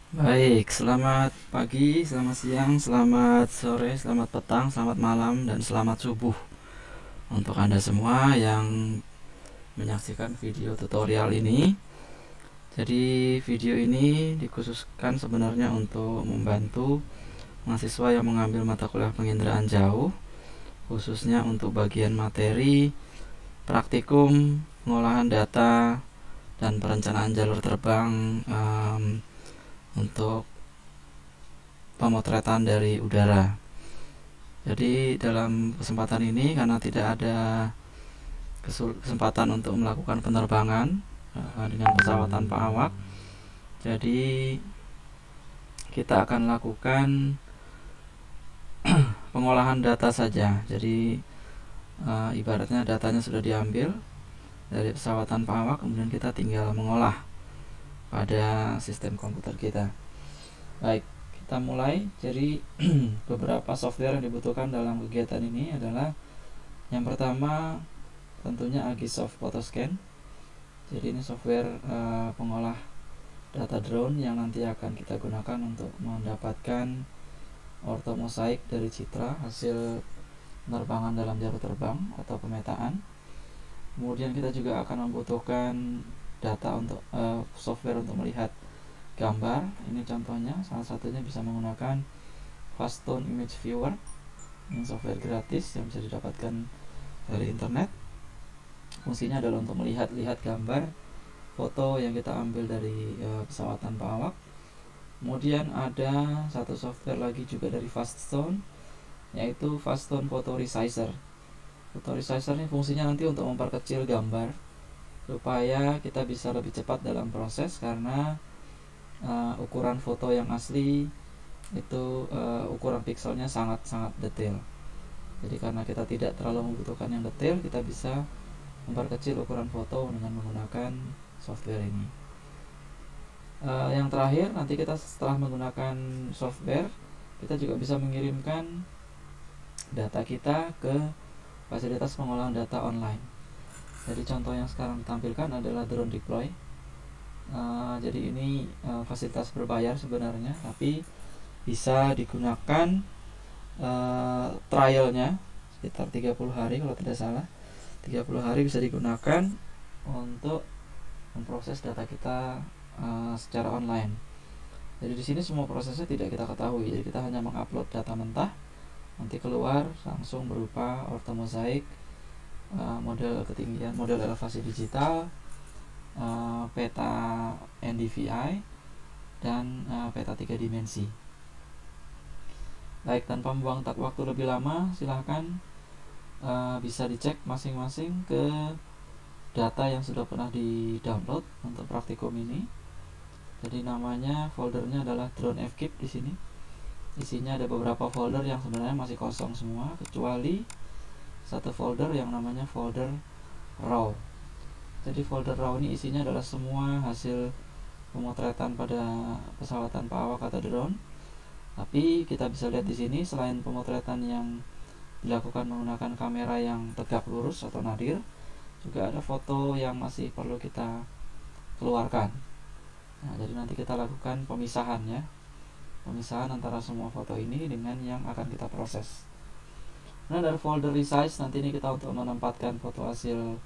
Baik, selamat pagi, selamat siang, selamat sore, selamat petang, selamat malam, dan selamat subuh untuk Anda semua yang menyaksikan video tutorial ini. Jadi video ini dikhususkan sebenarnya untuk membantu mahasiswa yang mengambil mata kuliah penginderaan jauh, khususnya untuk bagian materi, praktikum, pengolahan data, dan perencanaan jalur terbang untuk pemotretan dari udara. Jadi dalam kesempatan ini, karena tidak ada kesempatan untuk melakukan penerbangan dengan pesawat tanpa awak, jadi kita akan lakukan pengolahan data saja. Jadi ibaratnya datanya sudah diambil dari pesawat tanpa awak, kemudian kita tinggal mengolah pada sistem komputer kita. Baik, kita mulai. Jadi beberapa software yang dibutuhkan dalam kegiatan ini adalah, yang pertama tentunya Agisoft Photoscan. Jadi ini software pengolah data drone yang nanti akan kita gunakan untuk mendapatkan ortomosaik dari citra hasil penerbangan dalam jalur terbang atau pemetaan. Kemudian kita juga akan membutuhkan data untuk software untuk melihat gambar. Ini contohnya, salah satunya bisa menggunakan Fastone Image Viewer. Ini software gratis yang bisa didapatkan dari internet. Fungsinya adalah untuk melihat gambar foto yang kita ambil dari pesawat tanpa awak. Kemudian ada satu software lagi juga dari Fastone, yaitu Fastone Photo Resizer. Photo Resizer ini fungsinya nanti untuk memperkecil gambar supaya kita bisa lebih cepat dalam proses, karena ukuran foto yang asli itu ukuran pixelnya sangat-sangat detail. Jadi karena kita tidak terlalu membutuhkan yang detail, kita bisa memperkecil ukuran foto dengan menggunakan software ini. Yang terakhir, nanti kita setelah menggunakan software, kita juga bisa mengirimkan data kita ke fasilitas pengolahan data online. Jadi contoh yang sekarang ditampilkan adalah Drone Deploy. Jadi ini fasilitas berbayar sebenarnya, tapi bisa digunakan trialnya sekitar 30 hari kalau tidak salah. 30 hari bisa digunakan untuk memproses data kita secara online. Jadi di sini semua prosesnya tidak kita ketahui. Jadi kita hanya mengupload data mentah, nanti keluar langsung berupa ortomosaik, model ketinggian, model elevasi digital, peta NDVI, dan peta 3 dimensi. Baik, tanpa membuang waktu lebih lama, silahkan bisa dicek masing-masing ke data yang sudah pernah di-download untuk praktikum ini. Jadi namanya, foldernya adalah Drone FKIP di sini. Isinya ada beberapa folder yang sebenarnya masih kosong semua, kecuali satu folder yang namanya folder RAW. Jadi folder RAW ini isinya adalah semua hasil pemotretan pada pesawat tanpa awak atau drone. Tapi kita bisa lihat di sini, selain pemotretan yang dilakukan menggunakan kamera yang tegak lurus atau nadir, juga ada foto yang masih perlu kita keluarkan. Nah, jadi nanti kita lakukan pemisahan antara semua foto ini dengan yang akan kita proses. Nah, dari folder resize nanti ini kita untuk menempatkan foto hasil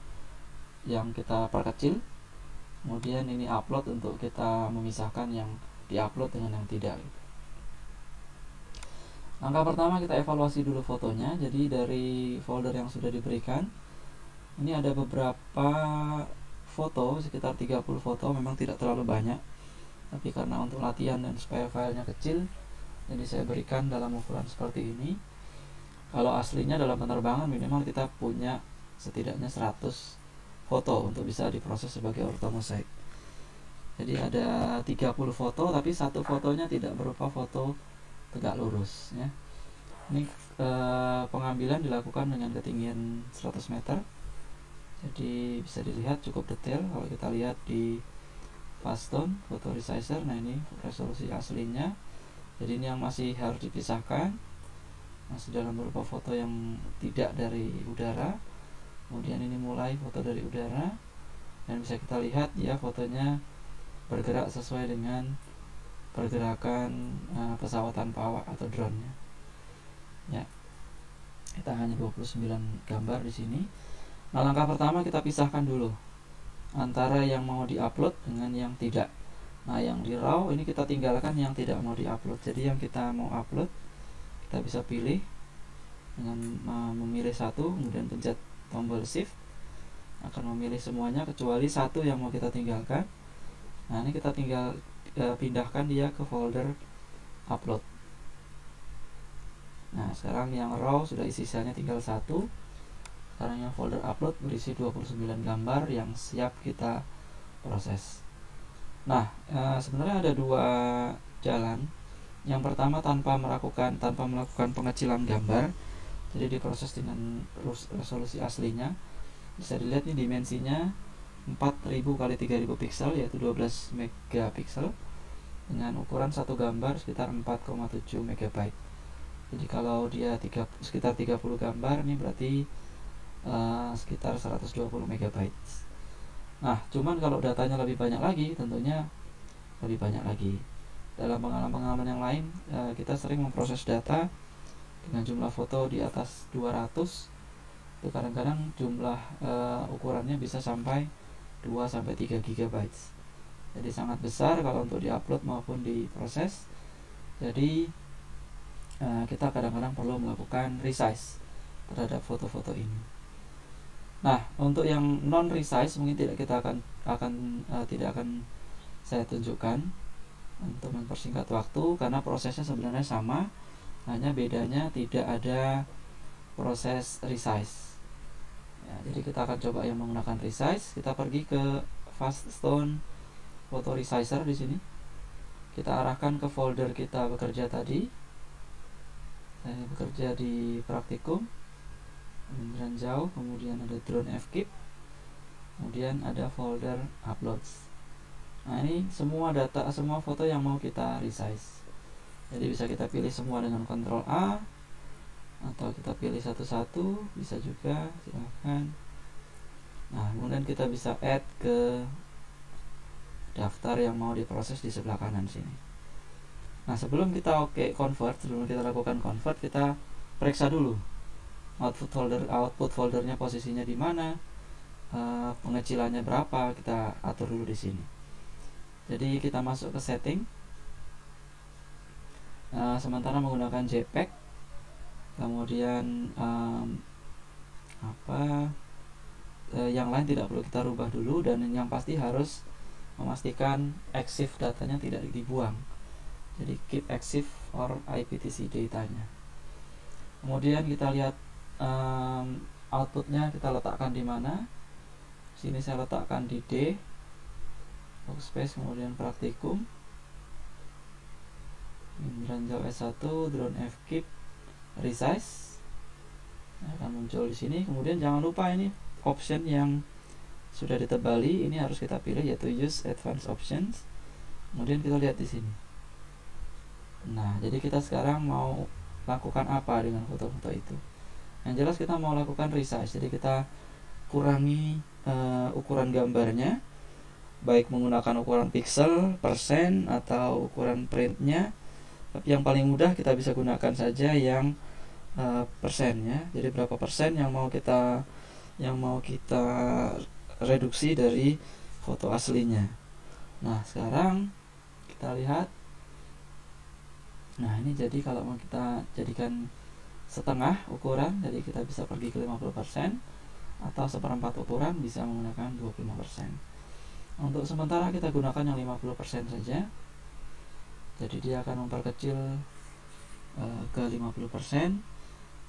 yang kita perkecil. Kemudian ini upload untuk kita memisahkan yang diupload dengan yang tidak. Langkah pertama, kita evaluasi dulu fotonya. Jadi dari folder yang sudah diberikan, ini ada beberapa foto, sekitar 30 foto, memang tidak terlalu banyak, tapi karena untuk latihan dan supaya filenya kecil, jadi saya berikan dalam ukuran seperti ini. Kalau aslinya dalam penerbangan minimal kita punya setidaknya 100 foto untuk bisa diproses sebagai ortomosaik. Jadi ada 30 foto, tapi satu fotonya tidak berupa foto tegak lurus ya. Ini pengambilan dilakukan dengan ketinggian 100 meter. Jadi bisa dilihat cukup detail kalau kita lihat di Fastone Photo Resizer. Nah, ini resolusi aslinya. Jadi ini yang masih harus dipisahkan, masih dalam berupa foto yang tidak dari udara. Kemudian ini mulai foto dari udara, dan bisa kita lihat ya, fotonya bergerak sesuai dengan pergerakan pesawat tanpa awak atau drone-nya. Ya, kita hanya 29 gambar di sini. Nah, langkah pertama kita pisahkan dulu antara yang mau diupload dengan yang tidak. Nah, yang di raw ini kita tinggalkan yang tidak mau diupload. Jadi yang kita mau upload kita bisa pilih dengan memilih satu, kemudian pencet tombol shift, akan memilih semuanya kecuali satu yang mau kita tinggalkan. Nah, ini kita tinggal pindahkan dia ke folder upload. Nah, sekarang yang raw sudah isi filenya tinggal satu. Sekarang yang folder upload berisi 29 gambar yang siap kita proses. Nah, sebenarnya ada dua jalan. Yang pertama tanpa melakukan pengecilan gambar, jadi diproses dengan resolusi aslinya. Bisa dilihat nih dimensinya 4000 kali 3000 pixel, yaitu 12 megapiksel, dengan ukuran satu gambar sekitar 4,7 megabyte. Jadi kalau dia sekitar 30 gambar, ini berarti sekitar 120 megabyte. Nah, cuman kalau datanya lebih banyak lagi, tentunya lebih banyak lagi. Dalam pengalaman yang lain, kita sering memproses data dengan jumlah foto di atas 200. Itu kadang-kadang jumlah ukurannya bisa sampai 2-3 GB. Jadi sangat besar kalau untuk diupload maupun diproses. Jadi kita kadang-kadang perlu melakukan resize terhadap foto-foto ini. Nah, untuk yang non resize mungkin tidak akan saya tunjukkan untuk mempersingkat waktu, karena prosesnya sebenarnya sama, hanya bedanya tidak ada proses resize. Ya, jadi kita akan coba yang menggunakan resize. Kita pergi ke Faststone Photo Resizer di sini. Kita arahkan ke folder kita bekerja tadi. Saya bekerja di praktikum, kemudian jauh, kemudian ada drone FKIP, kemudian ada folder uploads. Nah, ini semua foto yang mau kita resize. Jadi bisa kita pilih semua dengan Ctrl A, atau kita pilih satu-satu, bisa juga, silahkan. Nah, kemudian kita bisa add ke daftar yang mau diproses di sebelah kanan sini. Nah, sebelum kita sebelum kita lakukan convert, kita periksa dulu output foldernya posisinya di mana, pengecilannya berapa, kita atur dulu di sini. Jadi kita masuk ke setting, sementara menggunakan JPEG, kemudian yang lain tidak perlu kita rubah dulu, dan yang pasti harus memastikan EXIF datanya tidak dibuang. Jadi keep EXIF or IPTC datanya. Kemudian kita lihat outputnya kita letakkan di mana. Sini saya letakkan di D, workspace, kemudian praktikum, Ranjau S1, drone FKIP, resize, akan muncul di sini. Kemudian jangan lupa ini option yang sudah ditebali, ini harus kita pilih, yaitu use advanced options. Kemudian kita lihat di sini. Nah, jadi kita sekarang mau lakukan apa dengan foto-foto itu? Yang jelas kita mau lakukan resize. Jadi kita kurangi ukuran gambarnya, baik menggunakan ukuran pixel, persen, atau ukuran printnya. Tapi yang paling mudah kita bisa gunakan saja yang persennya. Jadi berapa persen yang mau kita reduksi dari foto aslinya. Nah, sekarang kita lihat. Nah, ini jadi kalau mau kita jadikan setengah ukuran, jadi kita bisa pergi ke 50%, atau seperempat ukuran bisa menggunakan 25%. Untuk sementara kita gunakan yang 50% saja. Jadi dia akan memperkecil ke 50%.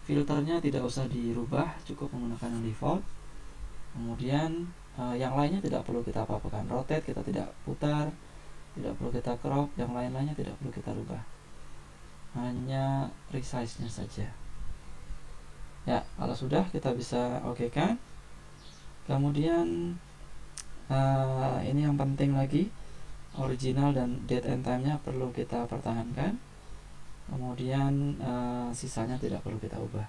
Filternya tidak usah dirubah, cukup menggunakan yang default. Kemudian yang lainnya tidak perlu kita apa-apakan. Rotate kita tidak putar, tidak perlu kita crop, yang lain-lainnya tidak perlu kita rubah, hanya resize-nya saja. Ya, kalau sudah kita bisa kan. Kemudian ini yang penting lagi, original dan date and time-nya perlu kita pertahankan. Kemudian sisanya tidak perlu kita ubah.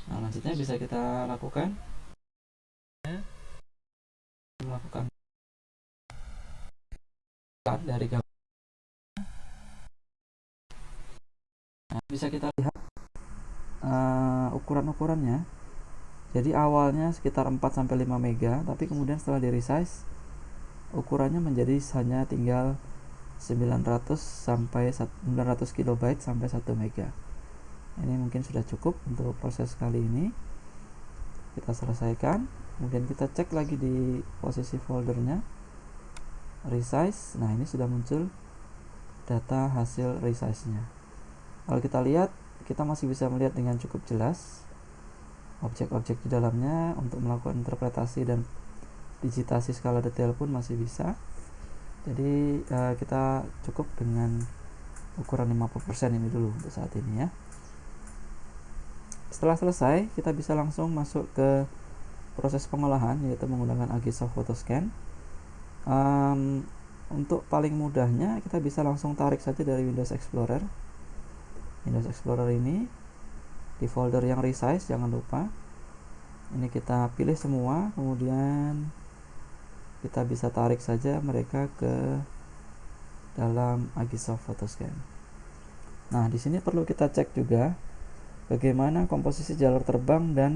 Nah, lanjutnya bisa kita lakukan dari gambar. bisa kita lihat ukuran-ukurannya. Jadi awalnya sekitar 4-5 mega, tapi kemudian setelah di resize ukurannya menjadi hanya tinggal 900 kilobyte sampai 1 mega. Ini mungkin sudah cukup untuk proses kali ini. Kita selesaikan, kemudian kita cek lagi di posisi foldernya, resize. Nah, ini sudah muncul data hasil resize-nya. Kalau kita lihat, kita masih bisa melihat dengan cukup jelas objek-objek di dalamnya. Untuk melakukan interpretasi dan digitasi skala detail pun masih bisa. Jadi kita cukup dengan ukuran 50% ini dulu untuk saat ini ya. Setelah selesai, kita bisa langsung masuk ke proses pengolahan, yaitu menggunakan Agisoft Photoscan. Untuk paling mudahnya, kita bisa langsung tarik saja dari Windows Explorer. Windows Explorer ini di folder yang resize, jangan lupa. Ini kita pilih semua, kemudian kita bisa tarik saja mereka ke dalam Agisoft Photoscan. Nah, di sini perlu kita cek juga bagaimana komposisi jalur terbang dan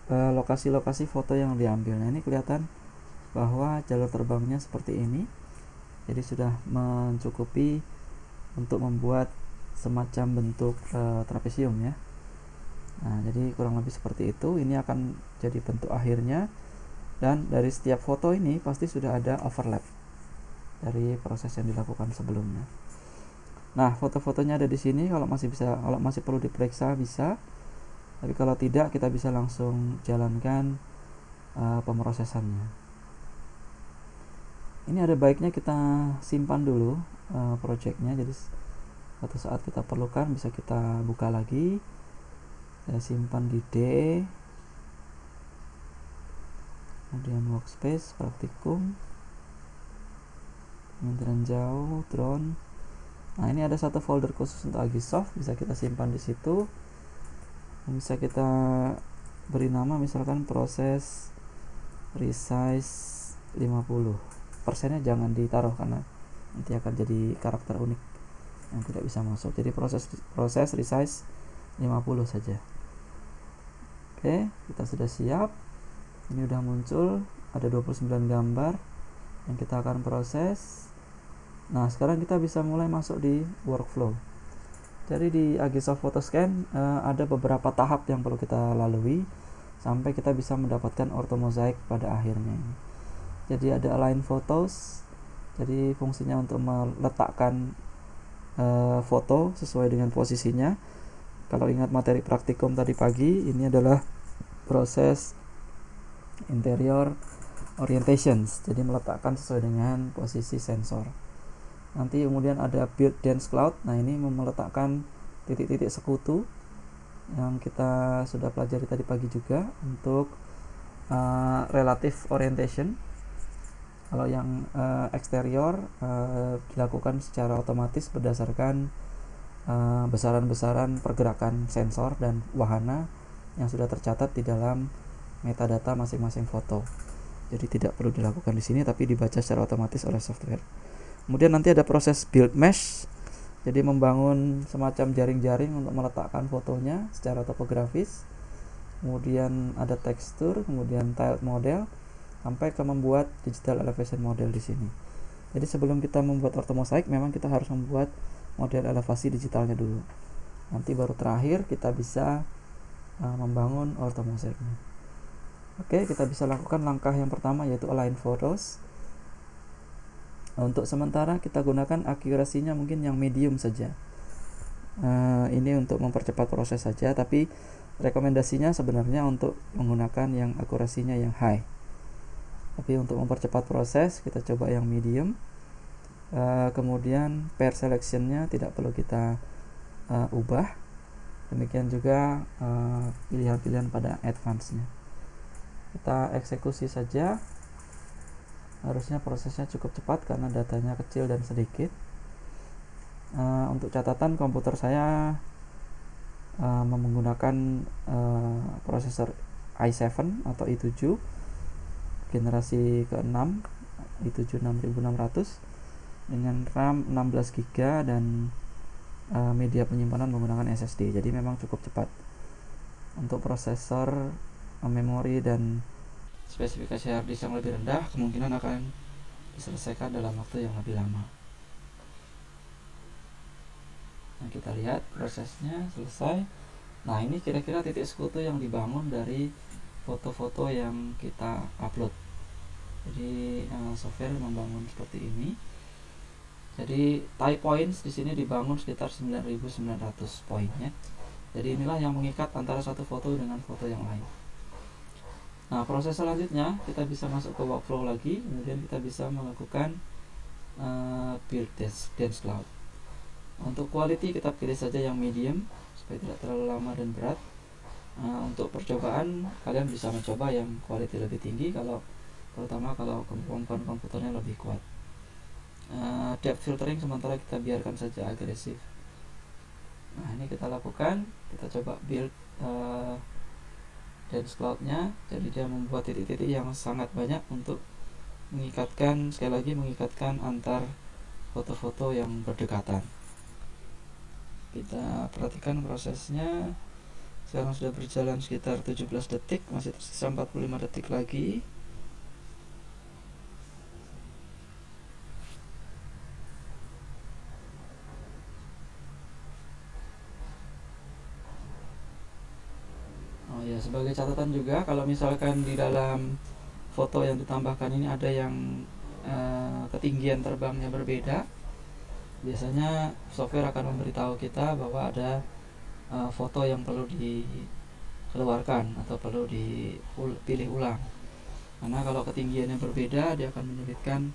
lokasi-lokasi foto yang diambil. Nah, ini kelihatan bahwa jalur terbangnya seperti ini. Jadi sudah mencukupi untuk membuat semacam bentuk trapesium ya. Nah, jadi kurang lebih seperti itu. Ini akan jadi bentuk akhirnya, dan dari setiap foto ini pasti sudah ada overlap dari proses yang dilakukan sebelumnya. Nah, foto-fotonya ada di sini. Kalau masih perlu diperiksa bisa, tapi kalau tidak kita bisa langsung jalankan pemrosesannya. Ini ada baiknya kita simpan dulu projectnya, jadi suatu saat kita perlukan bisa kita buka lagi. Saya simpan di D, kemudian workspace, praktikum, penginderaan jauh, drone. Nah, ini ada satu folder khusus untuk Agisoft, bisa kita simpan di situ. Bisa kita beri nama misalkan proses resize 50. Persennya jangan ditaruh karena nanti akan jadi karakter unik yang tidak bisa masuk. Jadi proses resize 50 saja. Oke, kita sudah siap. Ini udah muncul, ada 29 gambar yang kita akan proses. Nah, sekarang kita bisa mulai masuk di workflow. Jadi di Agisoft Photoscan ada beberapa tahap yang perlu kita lalui sampai kita bisa mendapatkan orthomozaik pada akhirnya. Jadi ada align photos. Jadi fungsinya untuk meletakkan foto sesuai dengan posisinya. Kalau ingat materi praktikum tadi pagi, ini adalah proses interior orientations, jadi meletakkan sesuai dengan posisi sensor. Nanti kemudian ada build dense cloud. Nah, ini meletakkan titik-titik sekutu yang kita sudah pelajari tadi pagi juga untuk relative orientation. Kalau yang eksterior dilakukan secara otomatis berdasarkan besaran-besaran pergerakan sensor dan wahana yang sudah tercatat di dalam metadata masing-masing foto. Jadi tidak perlu dilakukan di sini, tapi dibaca secara otomatis oleh software. Kemudian nanti ada proses build mesh, jadi membangun semacam jaring-jaring untuk meletakkan fotonya secara topografis. Kemudian ada tekstur, kemudian tiled model, sampai ke membuat digital elevation model di sini. Jadi sebelum kita membuat orthomozaik, memang kita harus membuat model elevasi digitalnya dulu. Nanti baru terakhir kita bisa membangun orthomozaiknya. Oke, kita bisa lakukan langkah yang pertama, yaitu align photos. Untuk sementara kita gunakan akurasinya mungkin yang medium saja. Ini untuk mempercepat proses saja, tapi rekomendasinya sebenarnya untuk menggunakan yang akurasinya yang high. Tapi untuk mempercepat proses kita coba yang medium. Kemudian pair selectionnya tidak perlu kita ubah. Demikian juga pilihan-pilihan pada advance-nya. Kita eksekusi saja. Harusnya prosesnya cukup cepat karena datanya kecil dan sedikit. Untuk catatan, komputer saya menggunakan prosesor i7 atau i7 generasi ke-6, i7 6600 dengan RAM 16 GB dan media penyimpanan menggunakan SSD, jadi memang cukup cepat. Untuk prosesor, memori, dan spesifikasi hard disk yang lebih rendah kemungkinan akan diselesaikan dalam waktu yang lebih lama. Nah, kita lihat prosesnya selesai. Nah, ini kira-kira titik sekutu yang dibangun dari foto-foto yang kita upload. Jadi software membangun seperti ini. Jadi tie points di sini dibangun sekitar 9.900 poinnya. Jadi inilah yang mengikat antara satu foto dengan foto yang lain. Nah, proses selanjutnya kita bisa masuk ke workflow lagi, kemudian kita bisa melakukan build dance cloud. Untuk quality kita pilih saja yang medium supaya tidak terlalu lama dan berat. Untuk percobaan kalian bisa mencoba yang quality lebih tinggi, terutama kalau kemampuan komputernya lebih kuat. Depth filtering sementara kita biarkan saja agresif. Nah, ini kita lakukan, kita coba build dance cloud-nya. Jadi dia membuat titik-titik yang sangat banyak untuk mengikatkan, sekali lagi mengikatkan antar foto-foto yang berdekatan. Kita perhatikan prosesnya. Sekarang sudah berjalan sekitar 17 detik, masih tersisa 45 detik lagi. Oh ya, sebagai catatan juga, kalau misalkan di dalam foto yang ditambahkan ini ada yang ketinggian terbangnya berbeda, biasanya software akan memberitahu kita bahwa ada foto yang perlu dikeluarkan atau perlu dipilih ulang. Karena kalau ketinggiannya berbeda, dia akan menyulitkan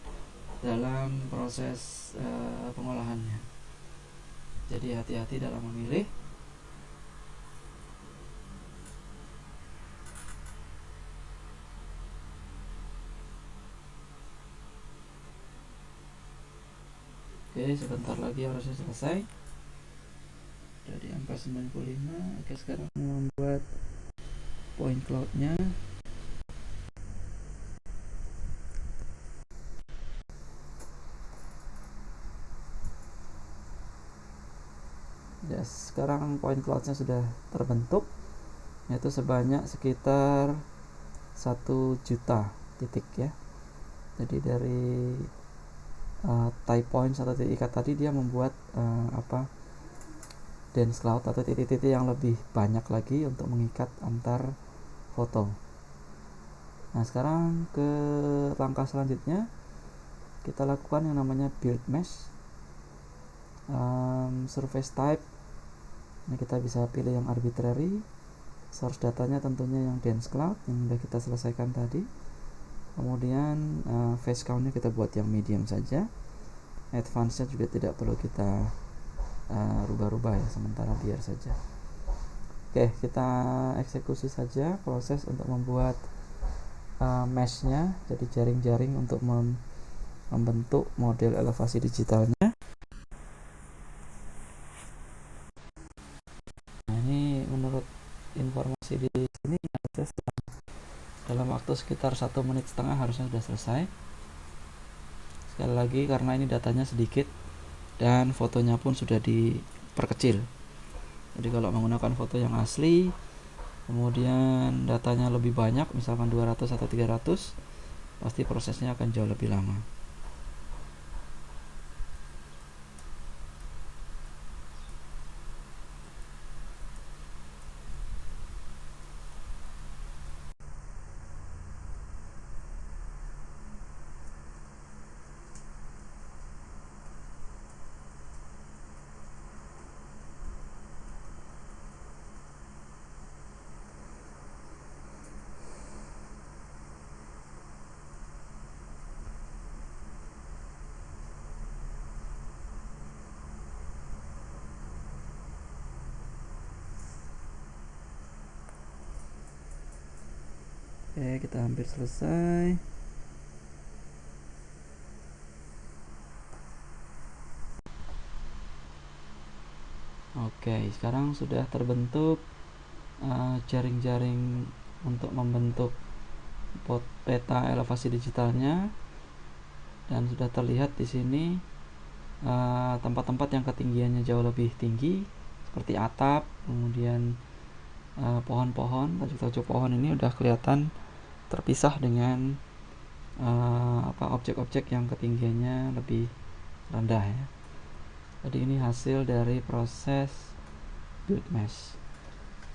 dalam proses pengolahannya. Jadi hati-hati dalam memilih. Oke, sebentar lagi harusnya selesai. Jadi angka 95. Oke, sekarang membuat point cloud-nya. Yes, sekarang point cloud-nya sudah terbentuk, yaitu sebanyak sekitar 1 juta titik ya. Jadi dari tie points atau titik ikat tadi dia membuat dance cloud atau titik-titik yang lebih banyak lagi untuk mengikat antar foto. Nah, sekarang ke langkah selanjutnya kita lakukan yang namanya build mesh. Surface type ini kita bisa pilih yang arbitrary. Source datanya tentunya yang dance cloud yang sudah kita selesaikan tadi. Kemudian face count-nya kita buat yang medium saja. Advance-nya juga tidak perlu kita rubah-rubah ya, sementara biar saja. Oke, kita eksekusi saja proses untuk membuat mesh-nya, jadi jaring-jaring untuk membentuk model elevasi digitalnya. Nah, ini menurut informasi di sini dalam waktu sekitar 1,5 menit harusnya sudah selesai. Sekali lagi, karena ini datanya sedikit dan fotonya pun sudah diperkecil. Jadi kalau menggunakan foto yang asli, kemudian datanya lebih banyak, misalkan 200 atau 300, pasti prosesnya akan jauh lebih lama. Oke, kita hampir selesai. Oke, sekarang sudah terbentuk jaring-jaring untuk membentuk peta elevasi digitalnya, dan sudah terlihat di sini tempat-tempat yang ketinggiannya jauh lebih tinggi seperti atap, kemudian pohon-pohon, tajuk-tajuk pohon ini udah kelihatan terpisah dengan objek-objek yang ketinggiannya lebih rendah ya. Jadi ini hasil dari proses build mesh.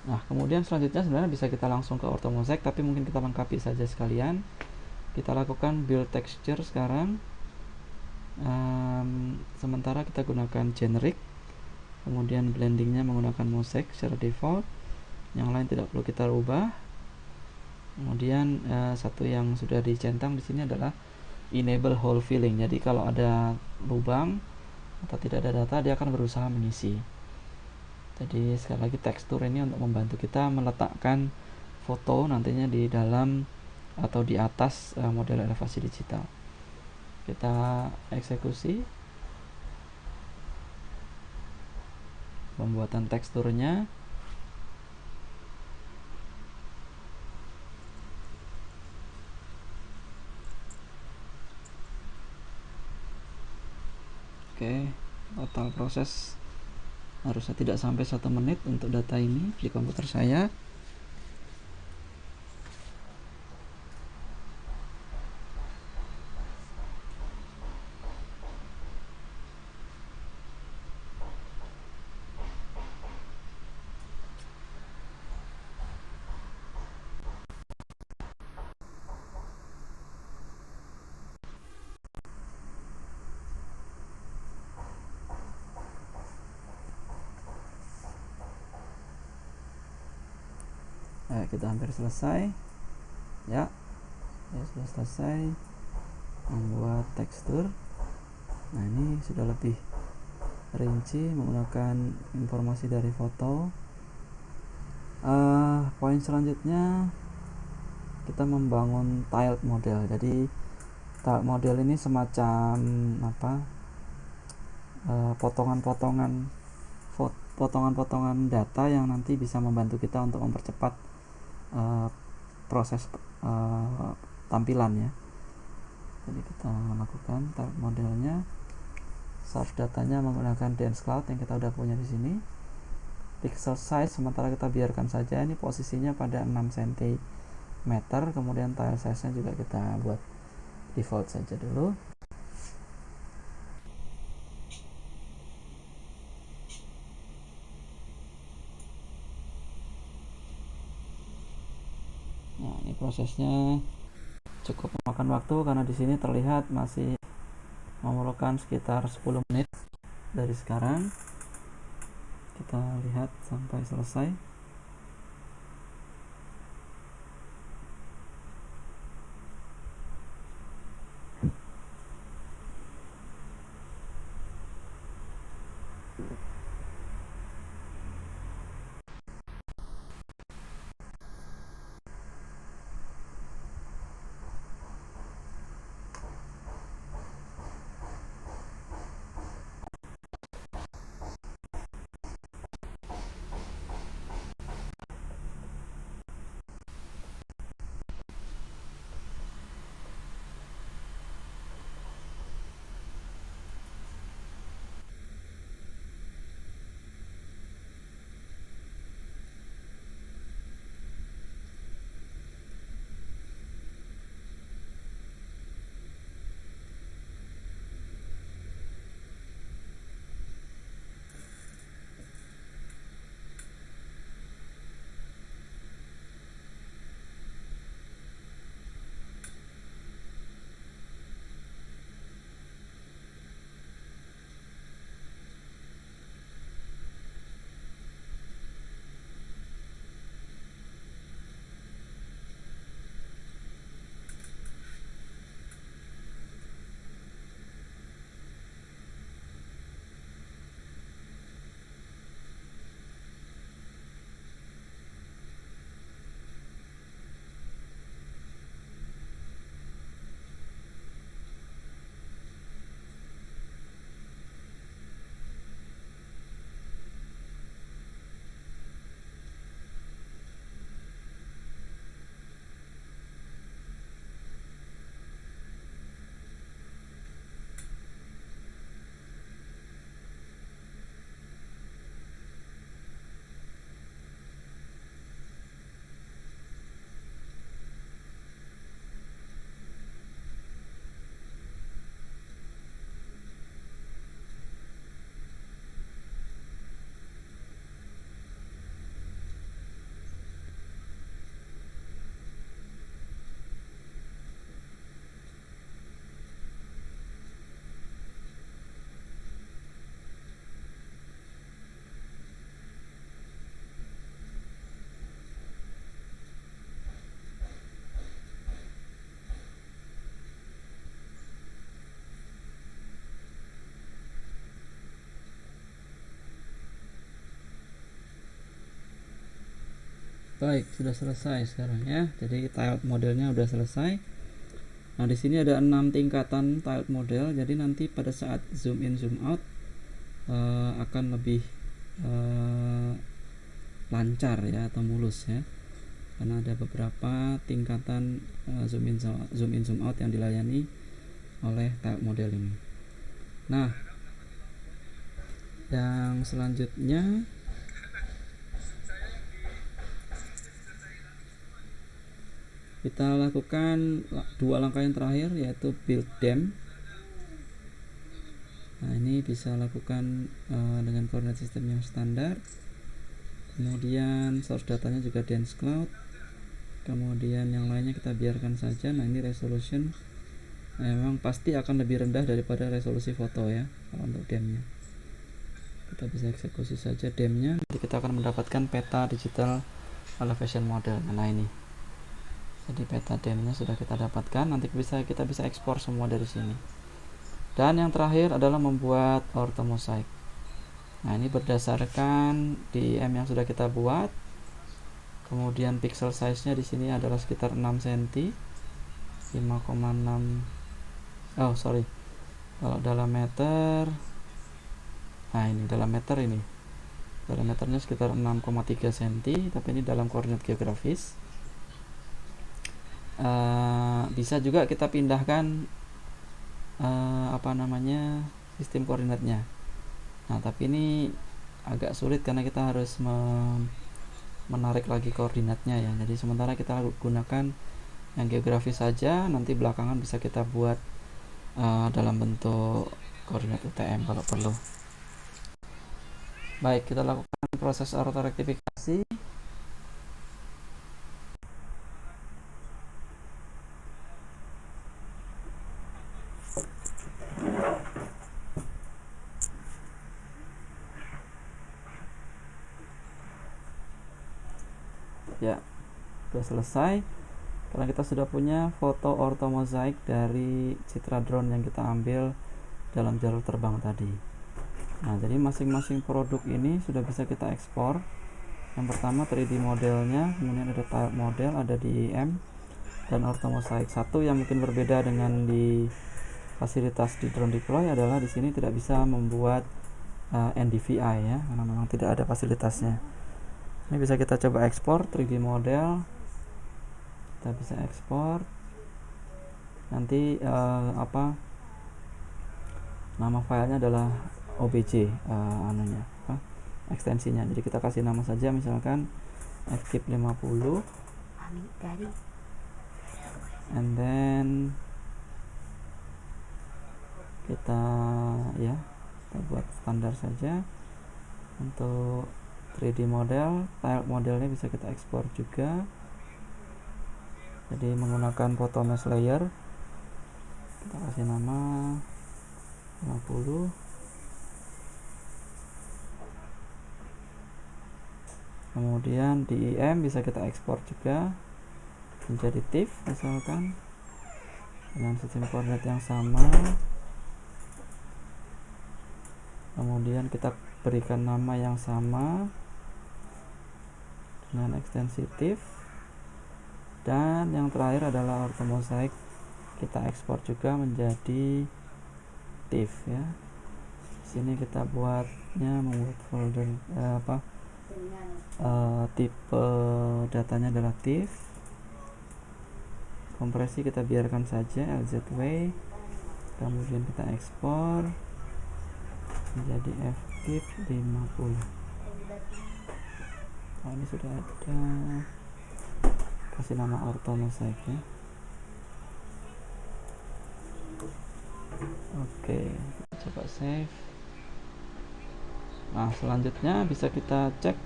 Nah, kemudian selanjutnya sebenarnya bisa kita langsung ke orthomosaic, tapi mungkin kita lengkapi saja sekalian. Kita lakukan build texture sekarang. Sementara kita gunakan generic, kemudian blendingnya menggunakan mosaic secara default, yang lain tidak perlu kita rubah. Kemudian satu yang sudah dicentang di sini adalah enable hole filling. Jadi kalau ada lubang atau tidak ada data, dia akan berusaha mengisi. Jadi sekali lagi tekstur ini untuk membantu kita meletakkan foto nantinya di dalam atau di atas model elevasi digital. Kita eksekusi pembuatan teksturnya. Oke, total proses harusnya tidak sampai 1 menit untuk data ini di komputer saya. Kita hampir selesai ya, sudah selesai membuat tekstur. Nah, ini sudah lebih rinci menggunakan informasi dari foto. Poin selanjutnya kita membangun tiled model. Jadi tiled model ini semacam potongan-potongan data yang nanti bisa membantu kita untuk mempercepat proses tampilan ya. Jadi kita lakukan tiled modelnya, source datanya menggunakan dense cloud yang kita udah punya di sini. Pixel size sementara kita biarkan saja, ini posisinya pada 6 cm. Kemudian tile size nya juga kita buat default saja dulu. Nah, ini prosesnya cukup memakan waktu karena di sini terlihat masih memerlukan sekitar 10 menit dari sekarang. Kita lihat sampai selesai. Baik, sudah selesai sekarang ya. Jadi tiled modelnya udah selesai. Nah, di sini ada 6 tingkatan tiled model. Jadi nanti pada saat zoom in zoom out akan lebih lancar ya, atau mulus ya. Karena ada beberapa tingkatan zoom in zoom out yang dilayani oleh tiled model ini. Nah, yang selanjutnya kita lakukan dua langkah yang terakhir, yaitu build dem. Nah, ini bisa lakukan dengan koordinat sistem yang standar. Kemudian source datanya juga dense cloud. Kemudian yang lainnya kita biarkan saja. Nah, ini resolution memang pasti akan lebih rendah daripada resolusi foto ya kalau untuk demnya. Kita bisa eksekusi saja demnya. Nanti kita akan mendapatkan peta digital elevation model. Nah, ini. Jadi peta demnya sudah kita dapatkan. Nanti kita bisa ekspor semua dari sini. Dan yang terakhir adalah membuat orthomosaic. Nah, ini berdasarkan DEM yang sudah kita buat. Kemudian pixel size-nya di sini adalah sekitar 6 cm. 5,6. Oh, sorry. Kalau dalam meter, nah ini dalam meter ini. Dalam meternya sekitar 6,3 cm, tapi ini dalam koordinat geografis. Bisa juga kita pindahkan sistem koordinatnya. Nah, tapi ini agak sulit karena kita harus menarik lagi koordinatnya ya. Jadi sementara kita gunakan yang geografis saja, nanti belakangan bisa kita buat dalam bentuk koordinat UTM kalau perlu. Baik, kita lakukan proses autorektifikasi. Ya, sudah selesai. Karena kita sudah punya foto orthomosaic dari citra drone yang kita ambil dalam jalur terbang tadi. Nah, jadi masing-masing produk ini sudah bisa kita ekspor. Yang pertama 3D modelnya, kemudian ada tiled model, ada DEM, dan orthomosaic. Satu yang mungkin berbeda dengan di fasilitas di drone deploy adalah di sini tidak bisa membuat NDVI ya, karena memang tidak ada fasilitasnya. Ini bisa kita coba ekspor 3D model. Kita bisa ekspor. Nanti nama filenya adalah OBJ ekstensinya. Jadi kita kasih nama saja, misalkan fkip 50. And then kita buat standar saja. Untuk 3D model, tiled modelnya bisa kita ekspor juga. Jadi menggunakan photomesh layer, kita kasih nama 50. Kemudian DEM bisa kita ekspor juga menjadi TIFF misalkan dengan sistem koordinat yang sama. Kemudian kita berikan nama yang sama dengan ekstensi TIFF. Dan yang terakhir adalah orthomosaic, kita ekspor juga menjadi TIFF ya. Sini kita membuat folder tipe datanya adalah TIFF. Kompresi kita biarkan saja LZW. Kemudian kita ekspor menjadi fkip 50. Oh, ini sudah ada, kasih nama orthomosaic ya. Oke, kita coba save. Nah, selanjutnya bisa kita cek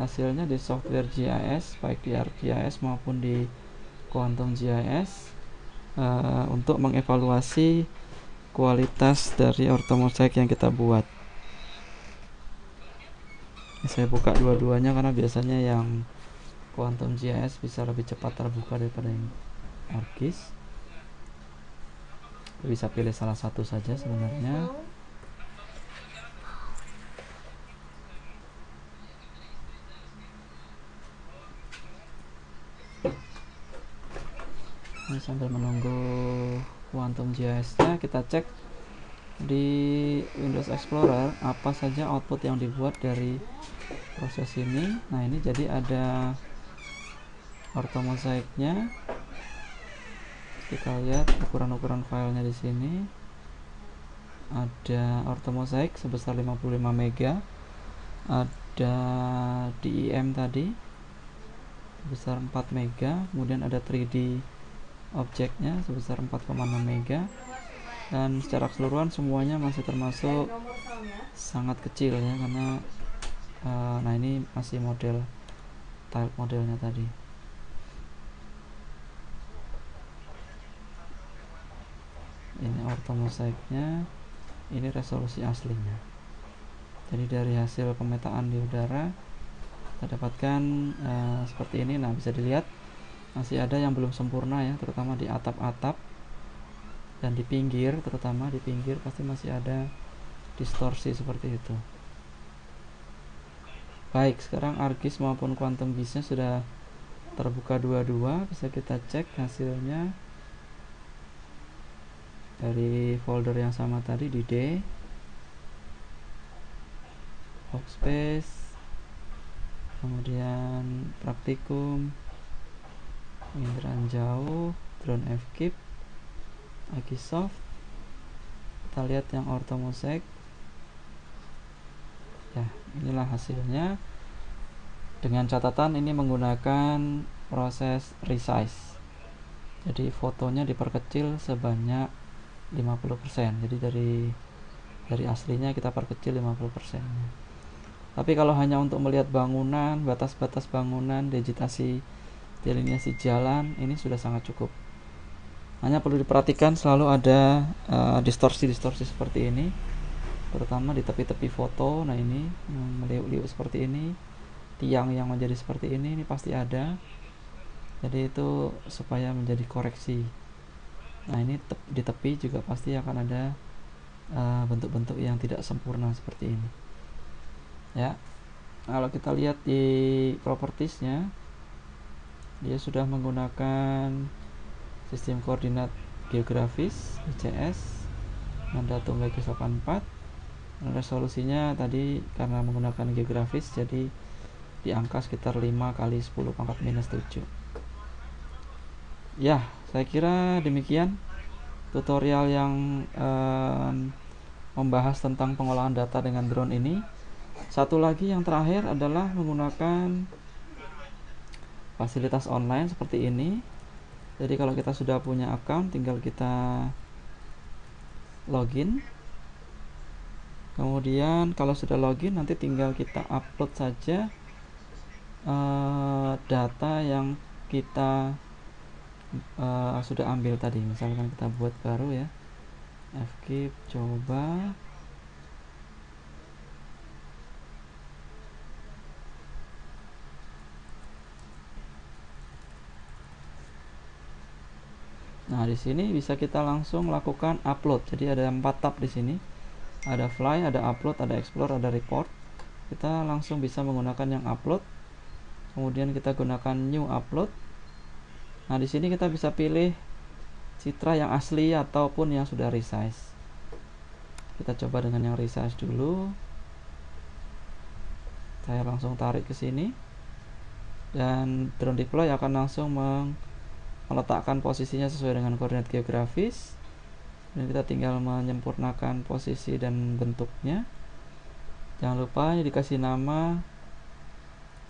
hasilnya di software GIS, baik di ArcGIS maupun di Quantum GIS, untuk mengevaluasi kualitas dari orthomosaic yang kita buat. Saya buka dua-duanya karena biasanya yang Quantum GIS bisa lebih cepat terbuka daripada yang ArcGIS. Bisa pilih salah satu saja sebenarnya. Ini sambil menunggu Quantum GIS nya, kita cek di Windows Explorer apa saja output yang dibuat dari proses ini. Nah, ini jadi ada orthomosaiknya. Kita lihat ukuran-ukuran filenya di sini. Ada orthomosaik sebesar 55 mega. Ada DIM tadi sebesar 4 mega. Kemudian ada 3D objeknya sebesar 4,6 mega. Dan secara keseluruhan semuanya masih termasuk sangat kecil ya, karena nah ini masih model tile modelnya tadi. Ini orthomosaiknya, ini resolusi aslinya. Jadi dari hasil pemetaan di udara kita dapatkan seperti ini. Nah, bisa dilihat masih ada yang belum sempurna ya, terutama di atap-atap dan di pinggir, terutama di pinggir pasti masih ada distorsi seperti itu. Baik, sekarang ArcGIS maupun Quantum GIS-nya sudah terbuka dua-dua. Bisa kita cek hasilnya dari folder yang sama tadi di D, Workspace, kemudian praktikum, penginderaan jauh, drone FKIP, Agisoft. Kita lihat yang orthomosaik. Ya, inilah hasilnya. Dengan catatan ini menggunakan proses resize. Jadi fotonya diperkecil sebanyak 50%. Jadi dari aslinya kita perkecil 50%. Tapi kalau hanya untuk melihat bangunan, batas-batas bangunan, vegetasi, delineasi jalan, ini sudah sangat cukup. Hanya perlu diperhatikan selalu ada distorsi-distorsi seperti ini, terutama di tepi-tepi foto. Nah, ini meliuk-liuk seperti ini, tiang yang menjadi seperti ini pasti ada. Jadi itu supaya menjadi koreksi. Nah, ini di tepi juga pasti akan ada bentuk-bentuk yang tidak sempurna seperti ini. Ya, kalau kita lihat di propertiesnya, dia sudah menggunakan sistem koordinat geografis (GCS) dan datum WG84. Dan resolusinya tadi karena menggunakan geografis, jadi di angka sekitar 5 kali 10 pangkat minus 7. Ya, saya kira demikian tutorial yang membahas tentang pengolahan data dengan drone ini. Satu lagi yang terakhir adalah menggunakan fasilitas online seperti ini. Jadi kalau kita sudah punya account, tinggal kita login. Kemudian kalau sudah login, nanti tinggal kita upload saja data yang kita sudah ambil tadi. Misalkan kita buat baru ya, FKIP, coba. Nah, di sini bisa kita langsung lakukan upload. Jadi ada 4 tab di sini. Ada fly, ada upload, ada explore, ada report. Kita langsung bisa menggunakan yang upload. Kemudian kita gunakan new upload. Nah, di sini kita bisa pilih citra yang asli ataupun yang sudah resize. Kita coba dengan yang resize dulu. Saya langsung tarik ke sini. Dan drone deploy akan langsung meletakkan posisinya sesuai dengan koordinat geografis, dan kita tinggal menyempurnakan posisi dan bentuknya. Jangan lupa ini dikasih nama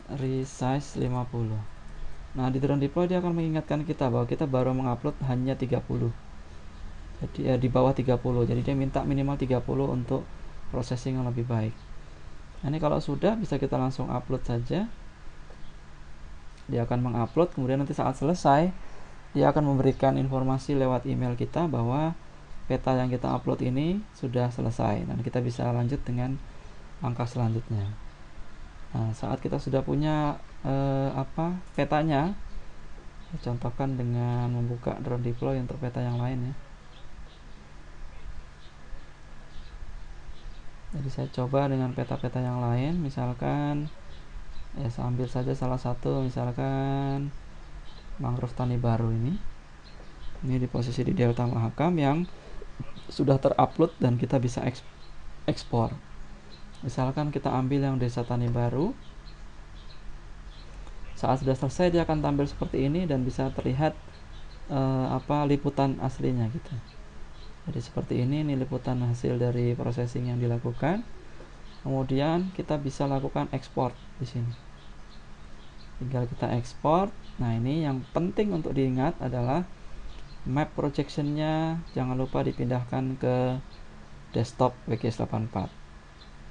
resize 50. Nah, di drone deploy dia akan mengingatkan kita bahwa kita baru mengupload hanya 30. Jadi di bawah 30. Jadi dia minta minimal 30 untuk processing yang lebih baik. Nah, ini kalau sudah bisa kita langsung upload saja. Dia akan mengupload, kemudian nanti saat selesai dia akan memberikan informasi lewat email kita bahwa peta yang kita upload ini sudah selesai dan kita bisa lanjut dengan langkah selanjutnya. Nah, saat kita sudah punya petanya, saya contohkan dengan membuka drone deploy untuk peta yang lain ya. Jadi saya coba dengan peta-peta yang lain, misalkan ya saya ambil saja salah satu, misalkan mangrove tani baru ini. Ini di posisi di Delta Mahakam yang sudah terupload dan kita bisa ekspor. Misalkan kita ambil yang Desa Tani Baru. Saat sudah selesai dia akan tampil seperti ini dan bisa terlihat liputan aslinya gitu. Jadi seperti ini liputan hasil dari processing yang dilakukan. Kemudian kita bisa lakukan ekspor di sini. Tinggal kita ekspor. Nah, ini yang penting untuk diingat adalah map projectionnya jangan lupa dipindahkan ke desktop WGS84.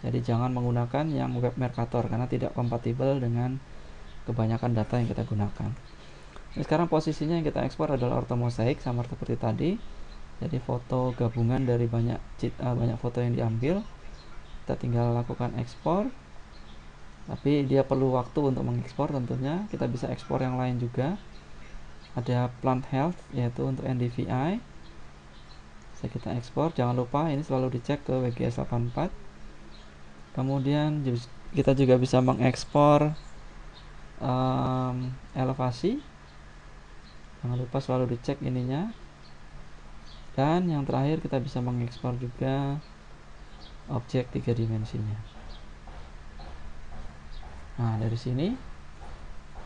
Jadi jangan menggunakan yang web Mercator karena tidak kompatibel dengan kebanyakan data yang kita gunakan. Nah, sekarang posisinya yang kita ekspor adalah orthomosaik sama seperti tadi. Jadi foto gabungan dari banyak foto yang diambil. Kita tinggal lakukan ekspor. Tapi dia perlu waktu untuk mengekspor tentunya. Kita bisa ekspor yang lain juga. Ada plant health yaitu untuk NDVI. Bisa kita ekspor. Jangan lupa ini selalu dicek ke WGS84. Kemudian kita juga bisa mengekspor elevasi. Jangan lupa selalu dicek ininya. Dan yang terakhir kita bisa mengekspor juga objek 3 dimensinya. Nah, dari sini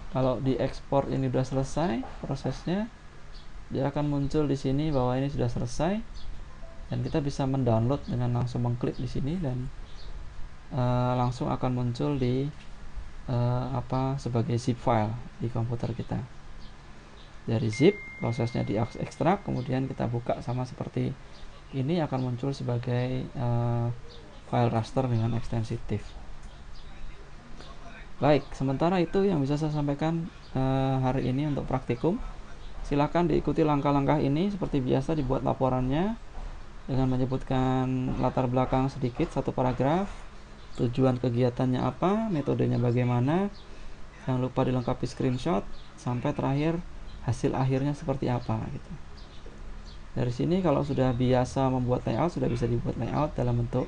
kalau diekspor ini sudah selesai prosesnya, dia akan muncul di sini bahwa ini sudah selesai dan kita bisa mendownload dengan langsung mengklik di sini dan langsung akan muncul di sebagai zip file di komputer kita. Dari zip prosesnya diekstrak, kemudian kita buka sama seperti ini akan muncul sebagai file raster dengan ekstensi TIFF. Baik, sementara itu yang bisa saya sampaikan hari ini untuk praktikum. Silakan diikuti langkah-langkah ini seperti biasa, dibuat laporannya dengan menyebutkan latar belakang sedikit, 1 paragraf, tujuan kegiatannya apa, metodenya bagaimana, jangan lupa dilengkapi screenshot, sampai terakhir hasil akhirnya seperti apa gitu. Dari sini kalau sudah biasa membuat layout, sudah bisa dibuat layout dalam bentuk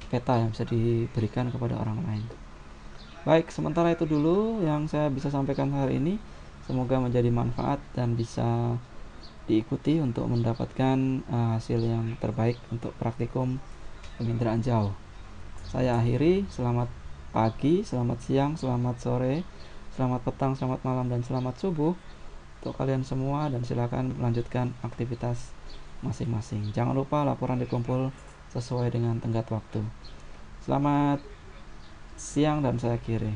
peta yang bisa diberikan kepada orang lain. Baik, sementara itu dulu yang saya bisa sampaikan hari ini. Semoga menjadi manfaat dan bisa diikuti untuk mendapatkan hasil yang terbaik untuk praktikum penginderaan jauh. Saya akhiri, selamat pagi, selamat siang, selamat sore, selamat petang, selamat malam, dan selamat subuh untuk kalian semua, dan silakan melanjutkan aktivitas masing-masing. Jangan lupa laporan dikumpul sesuai dengan tenggat waktu. Selamat siang dan saya akhiri.